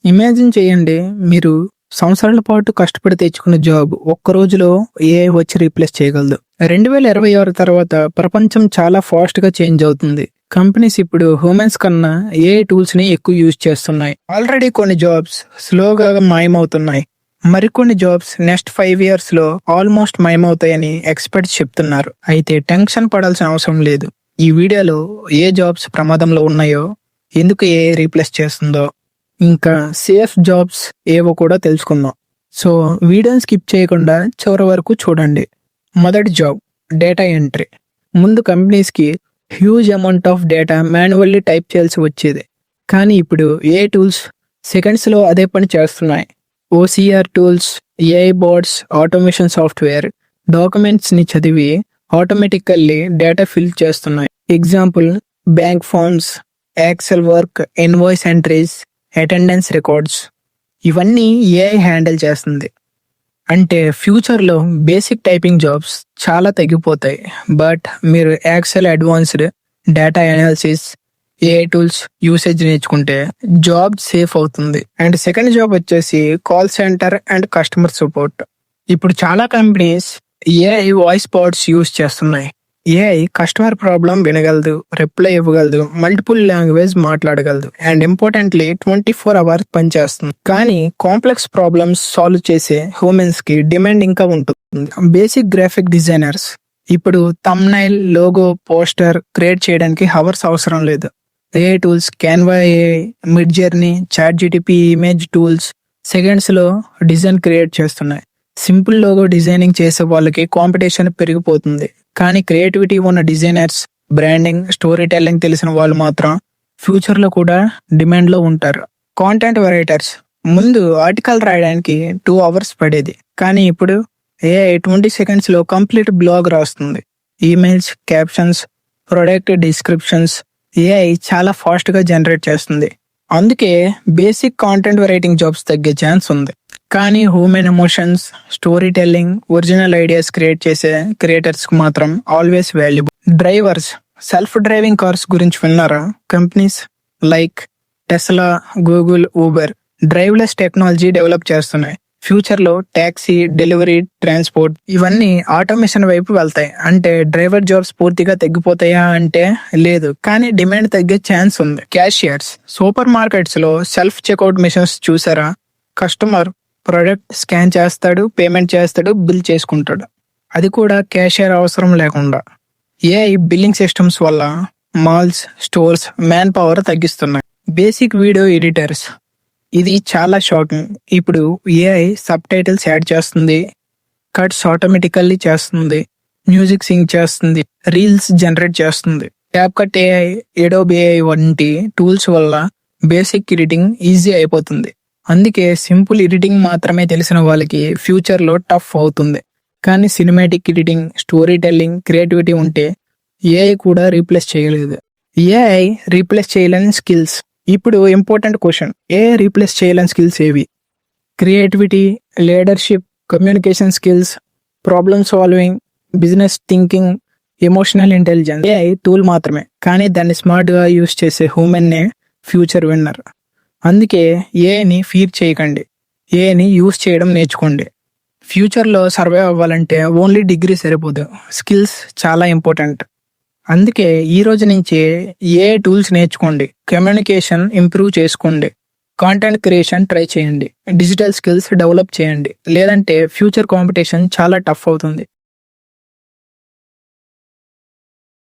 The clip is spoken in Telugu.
ఇమాజిన్ చేయండి, మీరు సంవత్సరాల పాటు కష్టపడి తెచ్చుకున్న జాబ్ ఒక్క రోజులో ఏఐ వచ్చి రీప్లేస్ చేయగలదు. 2026 తర్వాత ప్రపంచం చాలా ఫాస్ట్గా చేంజ్ అవుతుంది. కంపెనీస్ ఇప్పుడు హ్యూమన్స్ కన్నా ఏఐ టూల్స్ని ఎక్కువ యూజ్ చేస్తున్నాయి. ఆల్రెడీ కొన్ని జాబ్స్ స్లోగా మాయమవుతున్నాయి. మరికొన్ని జాబ్స్ నెక్స్ట్ 5 yearsలో ఆల్మోస్ట్ మాయమవుతాయని ఎక్స్పర్ట్స్ చెప్తున్నారు. అయితే టెన్షన్ పడాల్సిన అవసరం లేదు. ఈ వీడియోలో ఏ జాబ్స్ ప్రమాదంలో ఉన్నాయో, ఎందుకు ఏఐ రీప్లేస్ చేస్తుందో, ఇంకా సేఫ్ జాబ్స్ ఏవో కూడా తెలుసుకుందాం. సో వీడియోని స్కిప్ చేయకుండా చివరి వరకు చూడండి. మొదటి జాబ్ డేటా ఎంట్రీ. ముందు కంపెనీస్కి huge amount of data manually type చేయాల్సి వచ్చేది. కానీ ఇప్పుడు ఏఐ టూల్స్ సెకండ్స్లో అదే పని చేస్తున్నాయి. OCR tools, AI boards, automation software డాక్యుమెంట్స్ని చదివి ఆటోమేటికల్లీ డేటా ఫిల్ చేస్తున్నాయి. Example bank forms, Excel work, invoice entries, attendance records ఇవన్నీ ఏఐ హ్యాండిల్ చేస్తుంది. అంటే ఫ్యూచర్లో బేసిక్ టైపింగ్ జాబ్స్ చాలా తగ్గిపోతాయి. బట్ మీరు Excel advanced data analysis, AI tools usage నేర్చుకుంటే జాబ్ సేఫ్ అవుతుంది. అండ్ సెకండ్ జాబ్ వచ్చేసి call centre and customer support. ఇప్పుడు చాలా companies AI voice bots use చేస్తున్నాయి. ఏఐ కస్టమర్ ప్రాబ్లం వినగలదు, రిప్లై ఇవ్వగలదు, మల్టిపుల్ లాంగ్వేజ్ మాట్లాడగలదు, అండ్ ఇంపార్టెంట్లీ 24 hours పనిచేస్తుంది. కానీ కాంప్లెక్స్ ప్రాబ్లమ్స్ సాల్వ్ చేసే హ్యూమన్స్ కి డిమాండ్ ఇంకా ఉంటుంది. బేసిక్ గ్రాఫిక్ డిజైనర్స్ ఇప్పుడు థంబ్నైల్, లోగో, పోస్టర్ క్రియేట్ చేయడానికి హవర్స్ అవసరం లేదు. AI tools Canva AI, Midjourney, chat GTP image tools seconds లో డిజైన్ క్రియేట్ చేస్తున్నాయి. సింపుల్ లోగో డిజైనింగ్ చేసే వాళ్ళకి కాంపిటీషన్ పెరిగిపోతుంది. కానీ క్రియేటివిటీ ఉన్న డిజైనర్స్, బ్రాండింగ్, స్టోరీ టెల్లింగ్ తెలిసిన వాళ్ళు మాత్రం ఫ్యూచర్లో కూడా డిమాండ్లో ఉంటారు. కాంటెంట్ రైటర్స్ ముందు ఆర్టికల్ రాయడానికి 2 hours పడేది. కానీ ఇప్పుడు ఏఐ 20 secondsలో కంప్లీట్ బ్లాగ్ రాస్తుంది. Emails, captions, product descriptions AI చాలా ఫాస్ట్గా జనరేట్ చేస్తుంది. అందుకే బేసిక్ కాంటెంట్ రైటింగ్ జాబ్స్ తగ్గే ఛాన్స్ ఉంది. కానీ human emotions, storytelling, original ideas create చేసే క్రియేటర్స్కి మాత్రం always valuable. Drivers, self driving cars గురించి విన్నారా? Companies like Tesla, Google, Uber driverless technology develop చేస్తున్నాయి. ఫ్యూచర్లో ట్యాక్సీ, డెలివరీ, ట్రాన్స్పోర్ట్ ఇవన్నీ ఆటోమేషన్ వైపు వెళ్తాయి. అంటే డ్రైవర్ జాబ్స్ పూర్తిగా తగ్గిపోతాయా అంటే లేదు, కానీ డిమాండ్ తగ్గే ఛాన్స్ ఉంది. క్యాషియర్స్, సూపర్ మార్కెట్స్లో సెల్ఫ్ చెక్అవుట్ మిషన్స్ చూసారా? కస్టమర్ ప్రొడక్ట్ స్కాన్ చేస్తాడు, పేమెంట్ చేస్తాడు, బిల్ చేసుకుంటాడు. అది కూడా క్యాషియర్ అవసరం లేకుండా. ఏఐ బిల్లింగ్ సిస్టమ్స్ వల్ల మాల్స్, స్టోర్స్ మ్యాన్ పవర్ తగ్గిస్తున్నాయి. బేసిక్ వీడియో ఎడిటర్స్, ఇది చాలా షాకింగ్. ఇప్పుడు ఏఐ సబ్ టైటిల్స్ యాడ్ చేస్తుంది, కట్స్ ఆటోమేటికల్లీ చేస్తుంది, మ్యూజిక్ సింగ్ చేస్తుంది, రీల్స్ జనరేట్ చేస్తుంది. CapCut AI, Adobe AI వంటి టూల్స్ వల్ల బేసిక్ ఎడిటింగ్ ఈజీ అయిపోతుంది. అందుకే సింపుల్ ఎడిటింగ్ మాత్రమే తెలిసిన వాళ్ళకి ఫ్యూచర్లో టఫ్ అవుతుంది. కానీ cinematic editing, story telling, creativity ఉంటే ఏఐ కూడా రీప్లేస్ చేయలేదు. ఏఐ రీప్లేస్ చేయలేని స్కిల్స్. ఇప్పుడు ఇంపార్టెంట్ క్వశ్చన్, ఏఐ రీప్లేస్ చేయలేని స్కిల్స్ ఏవి? Creativity, leadership, communication skills, problem solving, business thinking, emotional intelligence. AI tool మాత్రమే, కానీ దాన్ని స్మార్ట్గా యూస్ చేసే హ్యూమన్నే ఫ్యూచర్ విన్నర్. అందుకే ఏఐని ఫీర్ చేయకండి, ఏఐని యూస్ చేయడం నేర్చుకోండి. ఫ్యూచర్లో సర్వైవ్ అవ్వాలంటే ఓన్లీ డిగ్రీ సరిపోదు, స్కిల్స్ చాలా ఇంపార్టెంట్. అందుకే ఈ రోజు నుంచి ఏఐ టూల్స్ నేర్చుకోండి, కమ్యూనికేషన్ ఇంప్రూవ్ చేసుకోండి, కాంటెంట్ క్రియేషన్ ట్రై చేయండి, డిజిటల్ స్కిల్స్ డెవలప్ చేయండి. లేదంటే ఫ్యూచర్ కాంపిటీషన్ చాలా టఫ్ అవుతుంది.